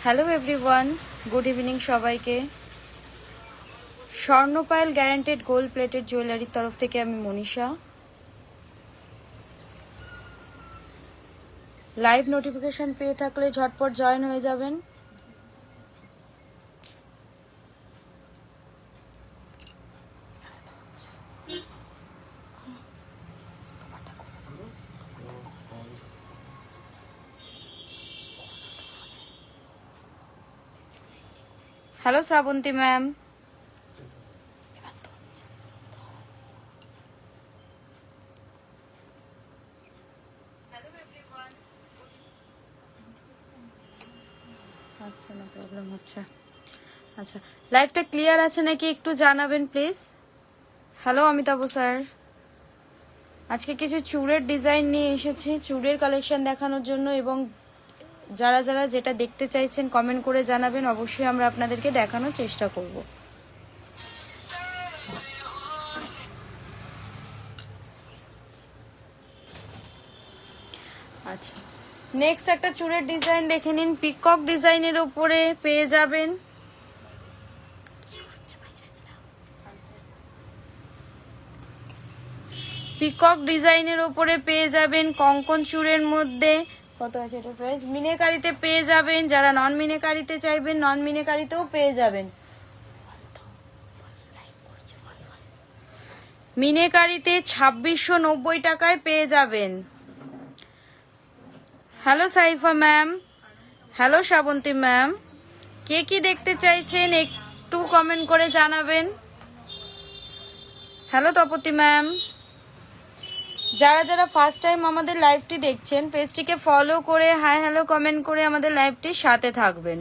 Hello everyone, good evening সবাইকে। স্বর্ণপায়েল guaranteed gold plated জুয়েলারির তরফ থেকে আমি মনীষা। লাইভ নোটিফিকেশন পেয়ে থাকলে ঝটপট জয়েন হয়ে যাবেন। Hello Shrabanti ma'am. প্রবলেম হচ্ছে। আচ্ছা, লাইভটা ক্লিয়ার আছে নাকি একটু জানাবেন প্লিজ। হ্যালো অমিতাভ স্যার, আজকে কিছু চুড়ের ডিজাইন নিয়ে এসেছি চুড়ের কালেকশন দেখানোর জন্য, এবং যারা যারা যেটা দেখতে চাইছেন কমেন্ট করে জানাবেন, অবশ্যই আমরা আপনাদেরকে দেখানোর চেষ্টা করব। আচ্ছা, নেক্সট একটা চুড়ের ডিজাইন দেখে নিন। পিকক ডিজাইনের উপরে পেয়ে যাবেন পিকক ডিজাইনের উপরে পেয়ে যাবেন কঙ্কন চুড়ের মধ্যে। কত আছে এটা প্রাইস? মিনেকারিতে পেয়ে যাবেন, যারা নন মিনেকারিতে চাইবেন নন মিনেকারিতেও পেয়ে যাবেন। মিনেকারিতে 2690 টাকায় পেয়ে যাবেন। Hello Saifa ma'am, hello Shrabanti ma'am, কে কি দেখতে চাইছেন একটু কমেন্ট করে জানাবেন। Hello Tapati ma'am. যারা যারা ফার্স্ট টাইম আমাদের লাইভটি দেখছেন, পেজটিকে ফলো করে হাই হ্যালো কমেন্ট করে আমাদের লাইভটির সাথে থাকবেন।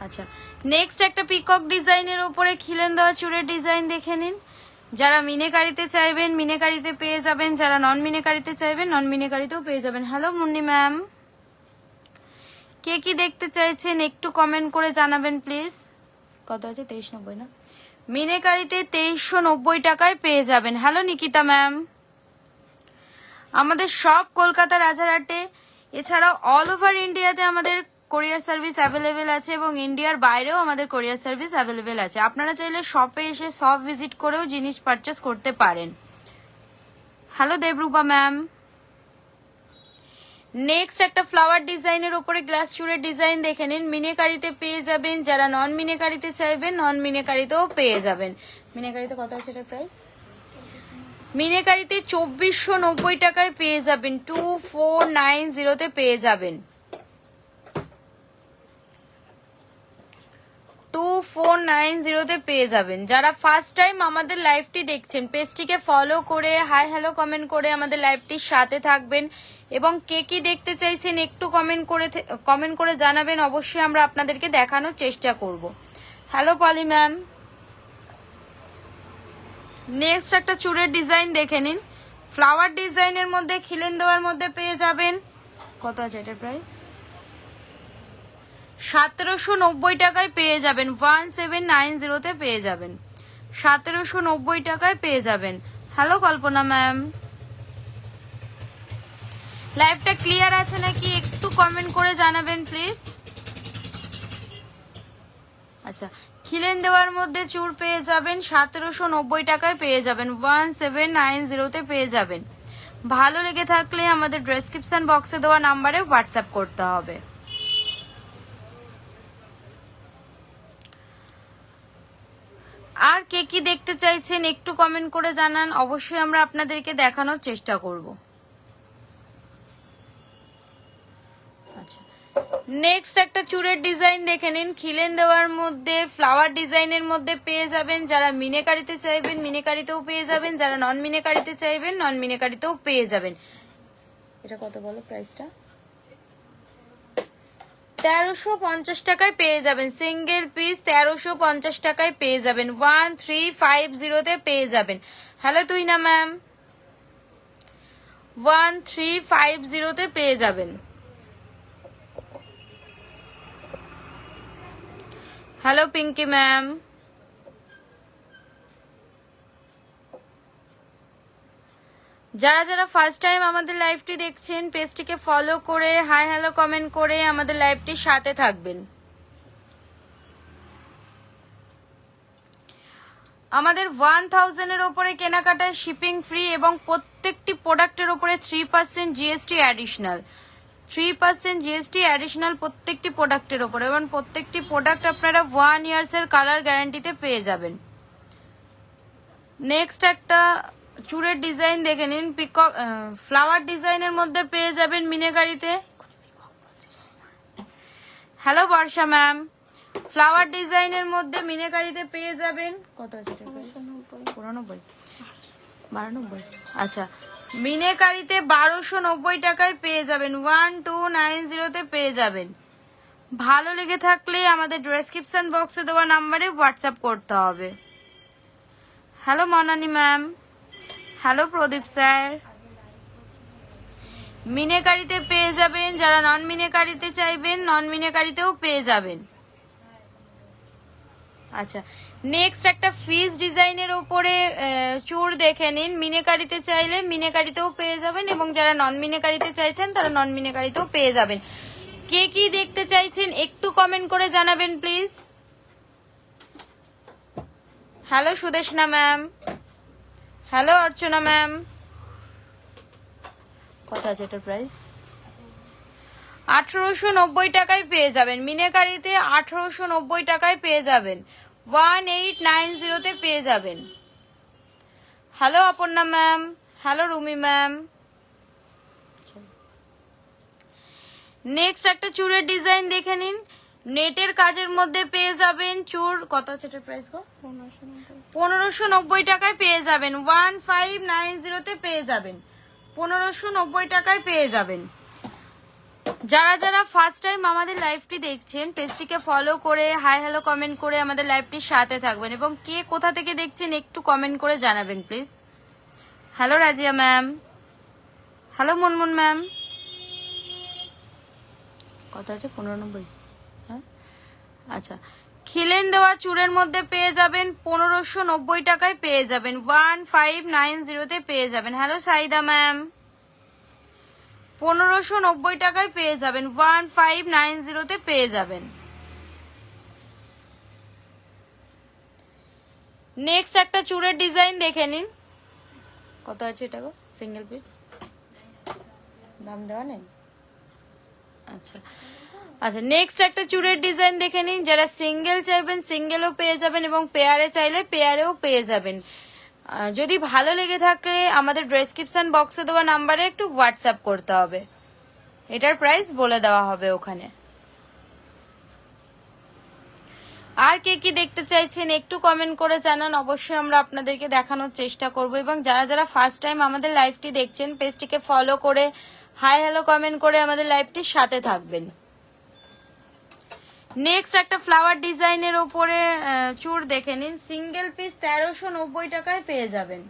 আচ্ছা, নেক্সট একটা পিকক ডিজাইনের উপরে খিলেন দেওয়া চুড়ের ডিজাইন দেখে নিন। যারা মিনেকারিতে চাইবেন মিনেকারিতে পেয়ে যাবেন, যারা নন মিনেকারিতে চাইবেন নন মিনেকারিতেও পেয়ে যাবেন। হ্যালো মুন্নি ম্যাম, কে কি দেখতে চাইছেন একটু কমেন্ট করে জানাবেন প্লিজ। কত আছে? 2390 না? মিনেকারিতে 2390 টাকায় পেয়ে যাবেন। Hello Nikita ma'am. আমাদের সব কলকাতা রাজারহাটে, এছাড়াও অল ওভার ইন্ডিয়াতে আমাদের কোরিয়ার সার্ভিস অ্যাভেলেবেল আছে, এবং ইন্ডিয়ার বাইরেও আমাদের কোরিয়ার সার্ভিস অ্যাভেলেবেল আছে। আপনারা চাইলে শপে এসে শপ ভিজিট করেও জিনিস পারচেস করতে পারেন। Hello Debrupa ma'am. নেক্সট একটা ফ্লাওয়ার ডিজাইনের উপরে গ্লাস চুড়ের ডিজাইন দেখে নিন। মিনেকারিতে পেয়ে যাবেন, যারা নন মিনেকারিতে চাইবেন নন মিনেকারিতেও পেয়ে যাবেন। মিনেকারিতে কত আছে এটার প্রাইস? মিনেকারিতে 2490 টাকায় পেয়ে যাবেন। 2490 পেয়ে যাবেন। 2490 পেয়ে যাবেন। যারা ফার্স্ট টাইম আমাদের লাইভটি দেখছেন, পেজটিকে ফলো করে হাই হ্যালো কমেন্ট করে আমাদের লাইভটির সাথে থাকবেন, এবং কে কি দেখতে চাইছেন একটু কমেন্ট করে জানাবেন, অবশ্যই আমরা আপনাদেরকে দেখানোর চেষ্টা করব। হ্যালো পলি ম্যাম। নেক্সট একটা চুড়ের ডিজাইন দেখে নিন। ফ্লাওয়ার ডিজাইনের মধ্যে খিলেন দেওয়ার মধ্যে পেয়ে যাবেন। কত আছে এটার প্রাইস? 1790 টাকায় পেয়ে যাবেন। 1790 পেয়ে যাবেন। 1790 টাকায় পেয়ে যাবেন। হ্যালো কল্পনা ম্যাম, লাইভটা ক্লিয়ার আছে নাকি একটু কমেন্ট করে জানাবেন প্লিজ। আচ্ছা, খিলেন দেওয়ার মধ্যে চুড় পেয়ে যাবেন 1790 টাকায় পেয়ে যাবেন। 1790 পেয়ে যাবেন। ভালো লেগে থাকলে আমাদের ডেসক্রিপশন বক্সে দেওয়া নাম্বারে হোয়াটসঅ্যাপ করতে হবে। আর কে কি দেখতে চাইছেন একটু কমেন্ট করে জানান, অবশ্যই আমরা আপনাদেরকে দেখানোর চেষ্টা করব। আচ্ছা, নেক্সট একটা চুড়ের ডিজাইন দেখে নিন। খিলেন দেওয়ার মধ্যে ফ্লাওয়ার ডিজাইনের মধ্যে পেয়ে যাবেন। যারা মিনেকারিতে চাইবেন মিনেকারিতেও পেয়ে যাবেন, যারা নন মিনেকারিতে চাইবেন নন মিনেকারিতেও পেয়ে যাবেন। এটা কত বলো প্রাইসটা? 1350 টাকায় পেয়ে যাবেন। সিঙ্গেল পিস 1350 টাকায় পেয়ে যাবেন। 1350 পেয়ে যাবেন। হ্যালো তুইনা ম্যাম, 1350 পেয়ে যাবেন। Hello Pinki ma'am. যারা যারা ফার্স্ট টাইম আমাদের লাইভটি দেখছেন পেজটিকে ফলো করে হাই হ্যালো কমেন্ট করে আমাদের লাইভটির সাথে থাকবেন। আমাদের 1000 এর উপরে কেনাকাটায় শিপিং ফ্রি এবং প্রত্যেকটি প্রোডাক্টের উপরে 3% জিএসটি অ্যাডিশনাল, 3% জিএসটি অ্যাডিশনাল প্রত্যেকটি প্রোডাক্টের উপরে, এবং প্রত্যেকটি প্রোডাক্ট আপনারা 1 ইয়ার্সের কালার গ্যারান্টিতে পেয়ে যাবেন। নেক্সট একটা চুড়ের ডিজাইন দেখে নিন, পিকক ফ্লাওয়ার ডিজাইনের মধ্যে পেয়ে যাবেন মিনেকারিতে। হ্যালো বর্ষা ম্যাম, ফ্লাওয়ার ডিজাইনের মধ্যে মিনেকারিতে পেয়ে যাবেন কত আছে? 92। আচ্ছা, মিনেকারিতে 1290 টাকায় পেয়ে যাবেন, 1290 পেয়ে যাবেন। ভালো লেগে থাকলে আমাদের ডেসক্রিপশন বক্সে দেওয়া নাম্বারে হোয়াটসঅ্যাপ করতে হবে। হ্যালো মনানি ম্যাম, হ্যালো প্রদীপ স্যার। মিনেকারিতে পেয়ে যাবেন, যারা নন মিনেকারিতে চাইবেন নন মিনেকারিতেও পেয়ে যাবেন। আচ্ছা, নেক্সট একটা ফিস ডিজাইনের উপরে চুড় দেখে নিন, মিনেকারিতে চাইলে মিনেকারিতেও পেয়ে যাবেন এবং যারা নন মিনেকারিতে চাইছেন তারা নন মিনেকারিতেও পেয়ে যাবেন। কে কি দেখতে চাইছেন একটু কমেন্ট করে জানাবেন please. Hello Sudeshna ma'am, hello Archana ma'am. কত আছে এটার প্রাইস? 1890 টাকায় পেয়ে যাবেন মিনেকারিতে, 1890 টাকায় পেয়ে যাবেন, 1890 পেয়ে যাবেন। Hello Aparna ma'am, hello Rumi ma'am. Next একটা চুড়ের ডিজাইন দেখে নিন, নেটের কাজের মধ্যে পেয়ে যাবেন চুড়। কত আছে এটার প্রাইস গো? 1590 টাকায় পেয়ে যাবেন, 1590 পেয়ে যাবেন, 1590 টাকায় পেয়ে যাবেন। যারা যারা ফার্স্ট টাইম আমাদের লাইভটি দেখছেন পেজটিকে ফলো করে হাই হ্যালো কমেন্ট করে আমাদের লাইভটির সাথে থাকবেন এবং কে কোথা থেকে দেখছেন একটু কমেন্ট করে জানাবেন please. Hello Razia ma'am, hello Munmun ma'am. কত আছে? 1590। হ্যাঁ আচ্ছা, খিলেন দেওয়া চুড়ের মধ্যে পেয়ে যাবেন 1590 টাকায় পেয়ে যাবেন, 1590 পেয়ে যাবেন। হ্যালো সাইদা ম্যাম, 1590 টাকায় পেয়ে যাবেন, 1590 পেয়ে যাবেন। নেক্সট একটা চুড়ের ডিজাইন দেখে নিন, কত আছে এটা গো? সিঙ্গেল পিস দাম দেওয়া নেই। আচ্ছা আচ্ছা, নেক্সট একটা চুড়ের ডিজাইন দেখে নিন, যারা সিঙ্গেল চাইবেন সিঙ্গেলও পেয়ে যাবেন এবং পেয়ারে চাইলে পেয়ারেও পেয়ে যাবেন। যদি ভালো লেগে থাকে আমাদের ডেসক্রিপশন বক্সে দেওয়া নাম্বারে একটু হোয়াটসঅ্যাপ করতে হবে, এটার প্রাইস বলে দেওয়া হবে ওখানে। আর কে কি দেখতে চাইছেন একটু কমেন্ট করে জানান, অবশ্যই আমরা আপনাদেরকে দেখানোর চেষ্টা করব। এবং যারা যারা ফার্স্ট টাইম আমাদের লাইভটি দেখছেন পেজটিকে ফলো করে হাই হ্যালো কমেন্ট করে আমাদের লাইভটির সাথে থাকবেন। নেক্সট একটা ফ্লাওয়ার ডিজাইনের উপরে চুড় দেখে নিন, সিঙ্গেল পিস 1390 টাকায় পেয়ে যাবেন,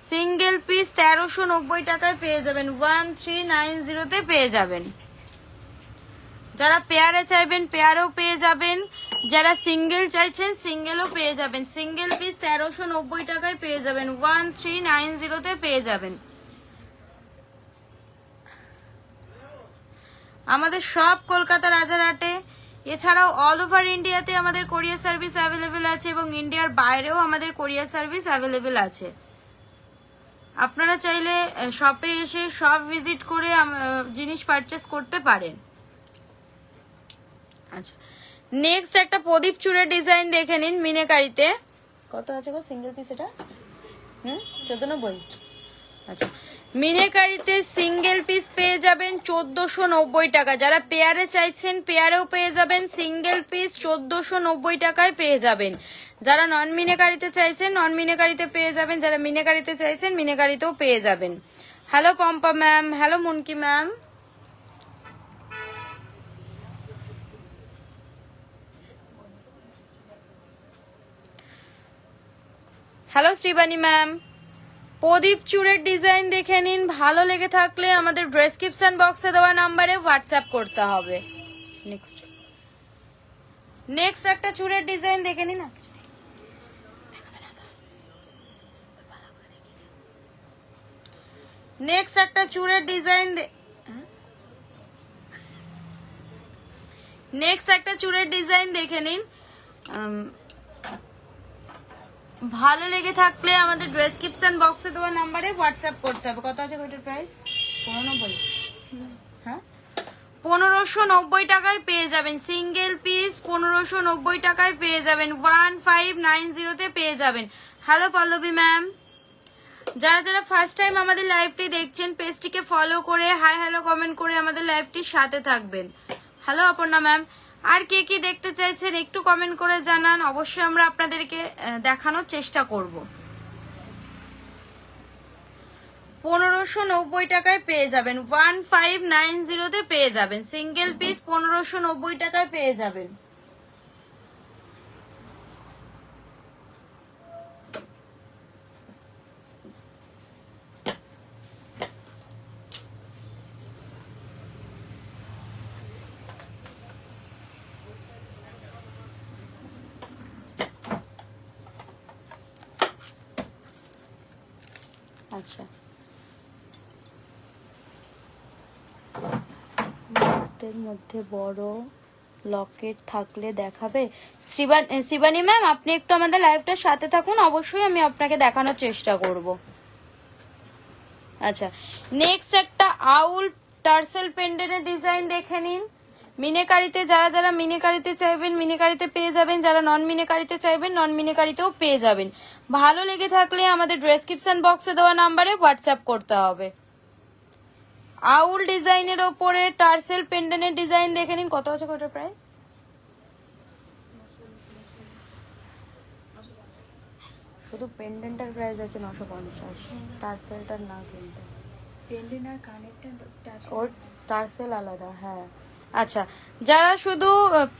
সিঙ্গেল পিস 1390 টাকায় পেয়ে যাবেন, 1390 পেয়ে যাবেন। যারা পেয়ারে চাইবেন পেয়ারেও পেয়ে যাবেন, যারা সিঙ্গেল চাইছেন সিঙ্গেলও পেয়ে যাবেন। সিঙ্গেল পিস 1390 টাকায় পেয়ে যাবেন, 1390 পেয়ে যাবেন। আমাদের সব কলকাতা রাজারহাটে, এছাড়াও অল ওভার ইন্ডিয়াতে আমাদের কোরিয়ার সার্ভিস অ্যাভেলেবেল আছে এবং ইন্ডিয়ার বাইরেও আমাদের কোরিয়ার সার্ভিস অ্যাভেলেবেল আছে। আপনারা চাইলে শপে এসে শপ ভিজিট করে জিনিস পারচেস করতে পারেন। আচ্ছা, নেক্সট একটা প্রদীপ চূড়ের ডিজাইন দেখে নিন মিনেকারিতে। কত আছে গো সিঙ্গেল পিস এটা? 1490। আচ্ছা, মিনেকারিতে সিঙ্গেল পিস পেয়ে যাবেন 1490 টাকা। যারা পেয়ারে চাইছেন পেয়ারেও পেয়ে যাবেন, সিঙ্গেল পিস 1490 টাকায় পেয়ে যাবেন। যারা নন মিনেকারিতে চাইছেন নন মিনেকারিতে পেয়ে যাবেন, যারা মিনেকারিতে চাইছেন মিনেকারিতেও পেয়ে যাবেন। Hello Pampa ma'am, hello Munki ma'am. Hello Shribani ma'am. প্রদীপ চূড়ের ডিজাইন দেখে নিন, ভালো লেগে থাকলে আমাদের ডেসক্রিপশন বক্সে দেওয়া নাম্বারে হোয়াটসঅ্যাপ করতে হবে। নেক্সট একটা চূড়ের ডিজাইন দেখে নিন। নেক্সট একটা চুড়ের ডিজাইন দেখে নিন। ভালো লেগে থাকলে আমাদের ডেসক্রিপশন বক্সে দেওয়া নাম্বারে হোয়াটসঅ্যাপ করতে হবে। কত আছে ওইটার প্রাইস? 1590। হ্যাঁ, 1590 টাকায় পেয়ে যাবেন সিঙ্গেল পিস। 1590 টাকায় পেয়ে যাবেন, 1590-তে পেয়ে যাবেন। হ্যালো পল্লবী ম্যাম, যারা যারা ফার্স্ট টাইম আমাদের লাইভটি দেখছেন পেজটিকে ফলো করে হাই হ্যালো কমেন্ট করে আমাদের লাইভটির সাথে থাকবেন। হ্যালো অপর্ণা ম্যাম, আর কে কি দেখতে চাইছেন একটু কমেন্ট করে জানান, অবশ্যই আমরা আপনাদেরকে দেখানোর চেষ্টা করব। 1590 টাকায় পেয়ে যাবেন, 1590-তে পেয়ে যাবেন সিঙ্গেল পিস, 1590 টাকায় পেয়ে যাবেন। আচ্ছা, এর মধ্যে বড় লকেট থাকলে দেখাবে? শিবানী ম্যাম, আপনি একটু আমাদের লাইভটার সাথে থাকুন, অবশ্যই আমি আপনাকে দেখানোর চেষ্টা করব। আচ্ছা, নেক্সট একটা আউল টার্সেল পেন্ডেন্টের ডিজাইন দেখে নিন। মিনেকারিতে যারা যারা মিনেকারিতে চাইবেন মিনেকারিতে পেয়ে যাবেন, যারা নন মিনেকারিতে চাইবেন নন মিনেকারিতেও পেয়ে যাবেন। ভালো লেগে থাকলে আমাদের ডেসক্রিপশন বক্সে দেওয়া নাম্বারে হোয়াটসঅ্যাপ করতে হবে। আউল ডিজাইনের ওপরে টার্সেল পেন্ডেন্টের ডিজাইন দেখে নিন। কত আছে ওটার প্রাইস? শুধু পেন্ডেন্টের প্রাইস আছে 950, টার্সেলটার না, কিন্তু পেন্ডেন্ট আর কানেরটা ওর টার্সেল আলাদা। হ্যাঁ, আচ্ছা, যারা শুধু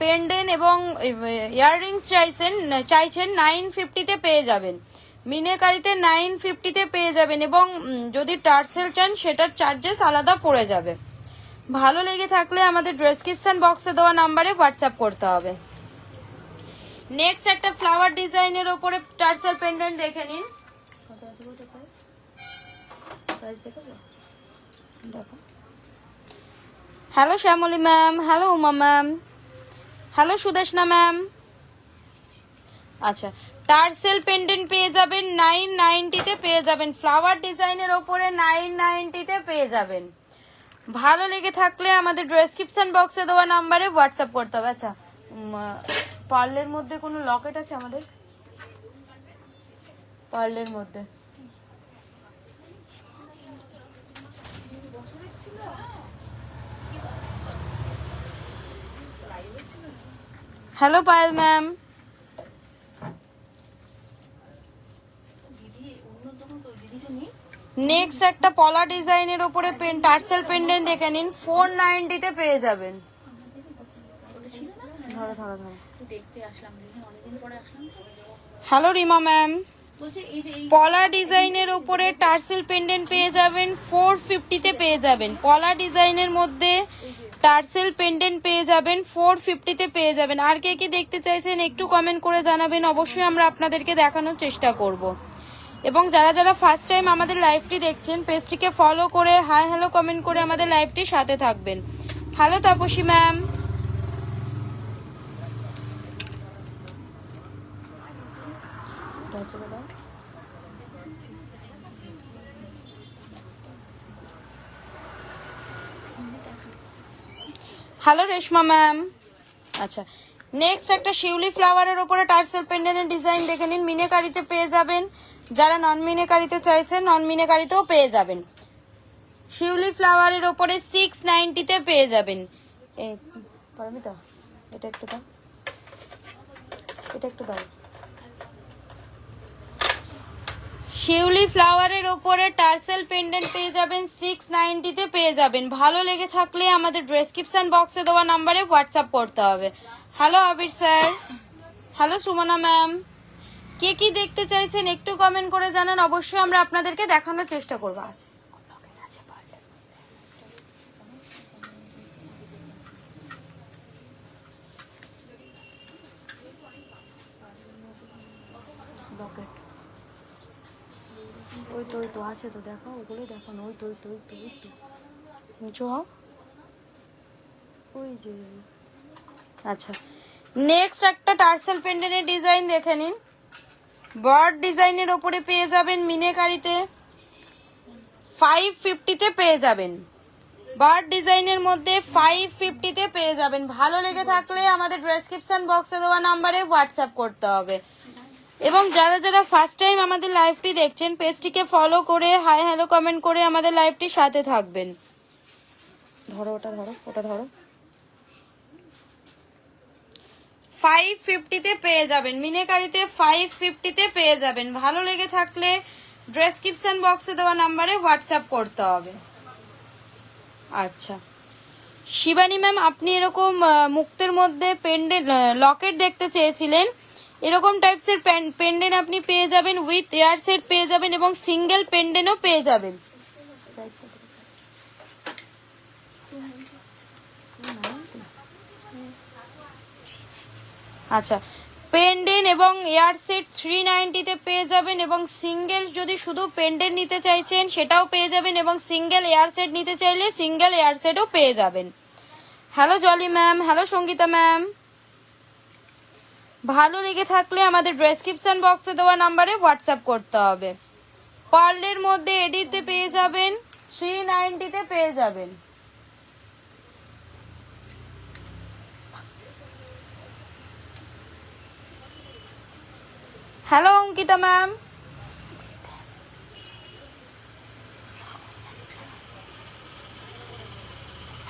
পেন্ডেন্ট এবং ইয়াররিংস চাইছেন 950-তে পেয়ে যাবেন। মিনেকারিতে 950-তে পেয়ে যাবেন, এবং যদি টার্সেল চান সেটার চার্জেস আলাদা পড়ে যাবে। ভালো লেগে থাকলে আমাদের ডেসক্রিপশন বক্সে দেওয়া নাম্বারে হোয়াটসঅ্যাপ করতে হবে। নেক্সট একটা ফ্লাওয়ার ডিজাইনের ওপরে টার্সেল পেন্ডেন্ট দেখে নিন। কত আছে বলতে প্রাইস দেখেছো? দেখো। Hello Shyamali ma'am, hello Uma ma'am, hello Sudeshna ma'am. আচ্ছা, টার্সেল পেন্ডেন্ট পেয়ে যাবেন 990-তে পেয়ে যাবেন, ফ্লাওয়ার ডিজাইনের ওপরে 990-তে পেয়ে যাবেন। ভালো লেগে থাকলে আমাদের ডেসক্রিপশন বক্সে দেওয়া নাম্বারে হোয়াটসঅ্যাপ করতে হবে। আচ্ছা, পার্লের মধ্যে কোনো লকেট আছে আমাদের? পার্লের মধ্যে হ্যালো পায়েল ম্যাম। নেক্সট একটা পলা ডিজাইনের উপরে টার্সেল পেন্ডেন্ট দেখে নিন, 490-তে পেয়ে যাবেন। ধরো ধরো ধরো, হ্যালো রিমা ম্যাম, পলা ডিজাইনের উপরে টার্সেল পেন্ডেন্ট পেয়ে যাবেন 450-তে পেয়ে যাবেন। পলা ডিজাইনের মধ্যে টার্সেল পেন্ডেন্ট পেয়ে যাবেন 450-তে পেয়ে যাবেন। আর কে কি দেখতে চাইছেন একটু কমেন্ট করে জানাবেন, অবশ্যই আমরা আপনাদেরকে দেখানোর চেষ্টা করব। এবং যারা যারা ফার্স্ট টাইম আমাদের লাইভটি দেখছেন পেজটিকে ফলো করে হাই হ্যালো কমেন্ট করে আমাদের লাইভটির সাথে থাকবেন। Hello Tapasi ma'am, hello Reshma ma'am. আচ্ছা, নেক্সট একটা শিউলি ফ্লাওয়ারের ওপরে টার্সেল পেন্ডেন্টের ডিজাইন দেখে নিন। মিনেকারিতে পেয়ে যাবেন, যারা নন মিনেকারিতে চাইছেন নন মিনেকারিতেও পেয়ে যাবেন। শিউলি ফ্লাওয়ারের ওপরে 690-তে পেয়ে যাবেন। পারমিতা, এটা একটু দাও, এটা একটু দাও। শিউলি ফ্লাওয়ারের ওপরে টার্সেল পেন্ডেন্ট পেয়ে যাবেন 690-তে পেয়ে যাবেন। ভালো লেগে থাকলে আমাদের ডেসক্রিপশন বক্সে দেওয়া নাম্বারে হোয়াটসঅ্যাপ করতে হবে। হ্যালো আবির স্যার, হ্যালো সুমনা ম্যাম, কে কি দেখতে চাইছেন একটু কমেন্ট করে জানান, অবশ্যই আমরা আপনাদেরকে দেখানোর চেষ্টা করবো। ওই তো আছে তো, দেখো ওগুলো দেখো না, ওই তো নিচু হও, ওই যে। আচ্ছা, নেক্সট একটা টার্সেল পেন্ডেন্টের ডিজাইন দেখে নিন। বার্ড ডিজাইনের ওপরে পেয়ে যাবেন মিনেকারিতে 550-তে পেয়ে যাবেন। বার্ড ডিজাইনের মধ্যে 550-তে পেয়ে যাবেন। ভালো লেগে থাকলে আমাদের ডেসক্রিপশন বক্সে দেওয়া নাম্বারে হোয়াটসঅ্যাপ করতে হবে। এবং যারা যারা ফার্স্ট টাইম আমাদের লাইভটি দেখছেন, পেজটিকে ফলো করে হাই হ্যালো কমেন্ট করে আমাদের লাইভটির সাথে থাকবেন। ধরো ওটা, ওটা ধরো। 550-তে পেয়ে যাবেন মিনেকারিতে, 550-তে পেয়ে যাবেন। ভালো লেগে থাকলে ডেসক্রিপশন বক্সে দেওয়া নাম্বারে হোয়াটসঅ্যাপ করতে হবে। আচ্ছা, শিবানী ম্যাম, আপনি এরকম মুক্তের মধ্যে পেন্ডেন্ট লকেট দেখতে চেয়েছিলেন, এরকম টাইপসের পেন্ডেন্ট আপনি পেয়ে যাবেন, উইথ এয়ার সেট পেয়ে যাবেন এবং সিঙ্গেল পেন্ডেন্টও পেয়ে যাবেন। আচ্ছা, পেন্ডেন্ট এবং এয়ার সেট 390-তে পেয়ে যাবেন এবং সিঙ্গেল যদি শুধু পেন্ডেন্ট নিতে চাইছেন সেটাও পেয়ে যাবেন এবং সিঙ্গেল এয়ার সেট নিতে চাইলে সিঙ্গেল এয়ার সেটও পেয়ে যাবেন। Hello Jolly ma'am, hello Sangeeta ma'am. ভালো লেগে থাকলে আমাদের ডেসক্রিপশন বক্সে দেওয়া নাম্বারে হোয়াটসঅ্যাপ করতে হবে। পার্লের মধ্যে এডিতে পেয়ে যাবেন, 390-তে পেয়ে যাবেন। Hello Ankita ma'am.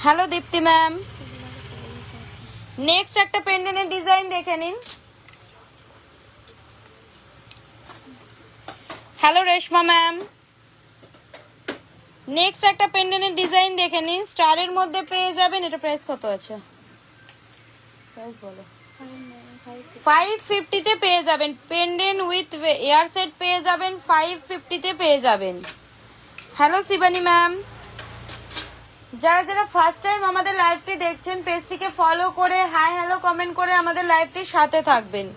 হ্যালো দীপ্তি ম্যাম। নেক্সট একটা পেন্ডেন্টের ডিজাইন দেখে নিন। Hello Reshma ma'am. নেক্সট একটা পেন্ডেন্টের ডিজাইন দেখে নিন, স্টারের মধ্যে পেয়ে যাবেন। এটা প্রাইস কত আছে? প্রাইস বলো। 550-তে পেয়ে যাবেন। পেন্ডেন্ট উইথ এয়ার সেট পেয়ে যাবেন, 550-তে পেয়ে যাবেন। Hello Shibani ma'am. যারা যারা ফার্স্ট টাইম আমাদের লাইভটি দেখছেন, পেজটিকে ফলো করে হাই হ্যালো কমেন্ট করে আমাদের লাইভটির সাথে থাকবেন।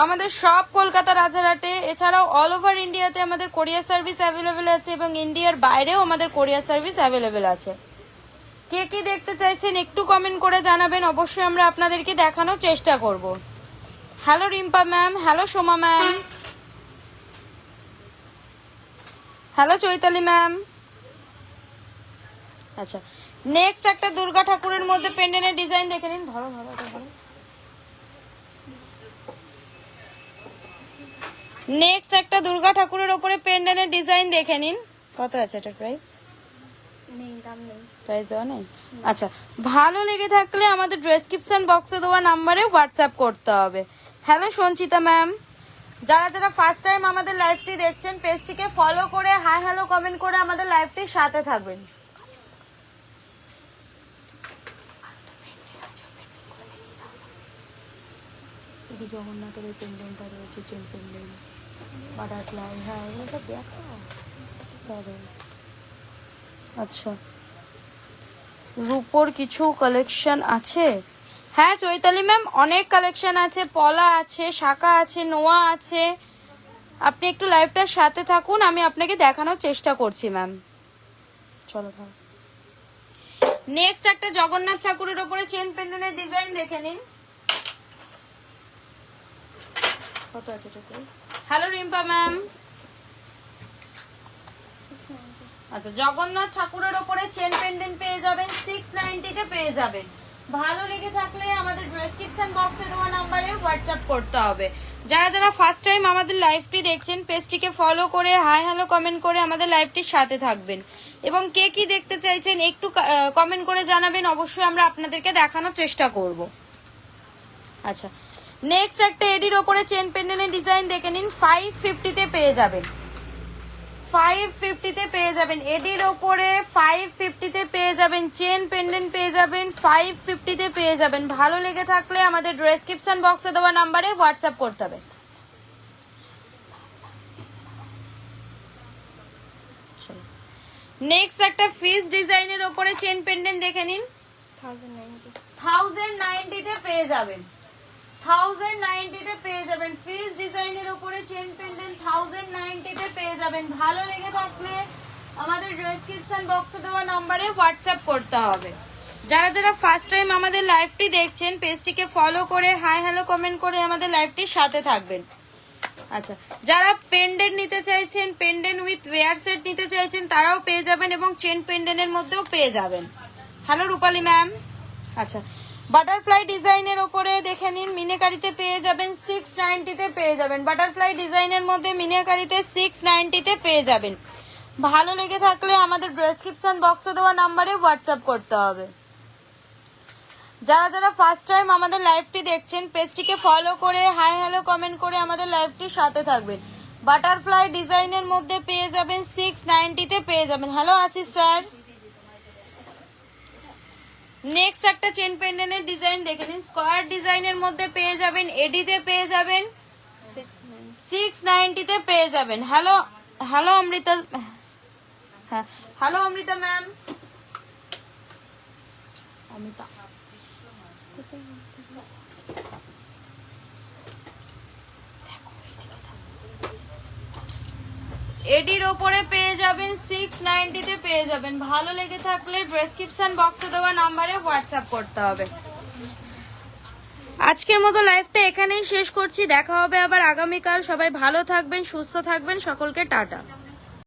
আমাদের সব কলকাতা রাজারহাটে, এছাড়াও অল ওভার ইন্ডিয়াতে আমাদের কোরিয়ার সার্ভিস অ্যাভেলেবেল আছে এবং ইন্ডিয়ার বাইরেও আমাদের কোরিয়ার সার্ভিস অ্যাভেলেবেল আছে। কে কি দেখতে চাইছেন একটু কমেন্ট করে জানাবেন, অবশ্যই আমরা আপনাদেরকে দেখানোর চেষ্টা করব। Hello Rimpa ma'am, hello Soma ma'am, hello Chaitali ma'am. আচ্ছা, নেক্সট একটা দুর্গা ঠাকুরের মধ্যে পেন্ডেন্টের ডিজাইন দেখে নিন। ধরো। নেক্সট একটা দুর্গা ঠাকুরের উপরে পেন্ডেন্টের ডিজাইন দেখে নিন। কত আছে এটার প্রাইস? প্রাইস দেওয়া নেই। আচ্ছা, ভালো লেগে থাকলে আমাদের ডেসক্রিপশন বক্সে দেওয়া নাম্বারে হোয়াটসঅ্যাপ করতে হবে। Hello Sanchita ma'am. যারা যারা ফার্স্ট টাইম আমাদের লাইভটি দেখছেন, পেজটিকে ফলো করে হাই হ্যালো কমেন্ট করে আমাদের লাইভটির সাথে থাকবেন। জগন্নাথের ওই পেন্ডেন্টটা রয়েছে, চেন পেন্ডেন্ট, বাটারফ্লাই, হ্যাঁ এগুলো দেখো। আচ্ছা, রূপোর কিছু কালেকশন আছে। হ্যাঁ চৈতালি ম্যাম, অনেক কালেকশন আছে, পলা আছে, শাখা আছে, নোয়া আছে। আপনি একটু লাইভটার সাথে থাকুন, আমি আপনাকে দেখানোর চেষ্টা করছি ম্যাম। চলো ভাই, নেক্সট একটা জগন্নাথ ঠাকুরের উপরে চেন পেন্ডেন্টের ডিজাইন দেখে নিন। কত আছে এটা প্রাইস? Hello Rimpa ma'am. আচ্ছা, জগন্নাথ ঠাকুরের উপরে চেন পেন্ডেন্ট পেয়ে যাবেন, 690-তে পেয়ে যাবেন। ভালো লেগে থাকলে আমাদের ডেসক্রিপশন বক্সে দেওয়া নাম্বারে হোয়াটসঅ্যাপ করতে হবে। যারা যারা ফার্স্ট টাইম আমাদের লাইভটি দেখছেন, পেজটিকে ফলো করে হাই হ্যালো কমেন্ট করে আমাদের লাইভটির সাথে থাকবেন এবং কে কি দেখতে চাইছেন একটু কমেন্ট করে জানাবেন, অবশ্যই আমরা আপনাদেরকে দেখানোর চেষ্টা করব। আচ্ছা, নেক্সট একটা এডির ওপরে চেন পেন্ডেন্টের ডিজাইন দেখে নিন। 550-তে পেয়ে যাবেন, 550-তে পেয়ে যাবেন। এডির ওপরে 550-তে পেয়ে যাবেন, চেন পেন্ডেন্ট পেয়ে যাবেন, 550-তে পেয়ে যাবেন। ভালো লেগে থাকলে আমাদের ডেসক্রিপশন বক্সে দেওয়া নাম্বারে হোয়াটসঅ্যাপ করতে হবে। নেক্সট একটা ফিস ডিজাইনের ওপরে চেন পেন্ডেন্ট দেখে নিন। 1090-তে পেয়ে যাবেন। 1090 তে পেয়ে যাবেন। ফ্রিজ ডিজাইনের উপরে চেন পেন্ডেন্ট 1090 তে পেয়ে যাবেন। ভালো লেগে থাকলে আমাদের ডেসক্রিপশন বক্সে দেওয়া নম্বরে হোয়াটসঅ্যাপ করতে হবে। যারা যারা ফার্স্ট টাইম আমাদের লাইভটি দেখছেন পেজটিকে ফলো করে হাই হ্যালো কমেন্ট করে আমাদের লাইভটির সাথে থাকবেন। আচ্ছা, যারা পেন্ডেন্ট নিতে চাইছেন, পেন্ডেন্ট উইথ ওয়্যার সেট নিতে চাইছেন তারাও পেয়ে যাবেন এবং চেন পেন্ডেন্টের মধ্যেও পেয়ে যাবেন। হ্যালো রূপালী ম্যাম। আচ্ছা, বাটারফ্লাই ডিজাইনের ওপরে দেখে নিন, মিনেকারিতে পেয়ে যাবেন 690 তে পেয়ে যাবেন। বাটারফ্লাই ডিজাইনের মধ্যে মিনেকারিতে 690 তে পেয়ে যাবেন। ভালো লেগে থাকলে আমাদের ডেসক্রিপশন বক্সে দেওয়া নাম্বারে হোয়াটসঅ্যাপ করতে হবে। যারা যারা ফার্স্ট টাইম আমাদের লাইভটি দেখছেন পেজটিকে ফলো করে হাই হ্যালো কমেন্ট করে আমাদের লাইভটির সাথে থাকবেন। বাটারফ্লাই ডিজাইনের মধ্যে পেয়ে যাবেন 690 তে পেয়ে যাবেন। Hello Ashish sir. নেক্সট একটা চেন পেন্ডেন্টের ডিজাইন দেখে নিন, স্কোয়ার ডিজাইনের মধ্যে পেয়ে যাবেন, এডিতে পেয়ে যাবেন, 690 তে পেয়ে যাবেন। হ্যালো হ্যালো অমৃতা, হ্যাঁ হ্যালো অমৃতা ম্যাম। অমৃতা এডির ওপরে পেয়ে যাবেন 690 তে পেয়ে যাবেন। ভালো লেগে থাকলে ডেসক্রিপশন বক্সে দেওয়া নাম্বারে হোয়াটসঅ্যাপ করতে হবে। আজকের মতো লাইভটা এখানেই শেষ করছি, দেখা হবে আবার আগামীকাল। সবাই ভালো থাকবেন, সুস্থ থাকবেন, সকলকে টাটা।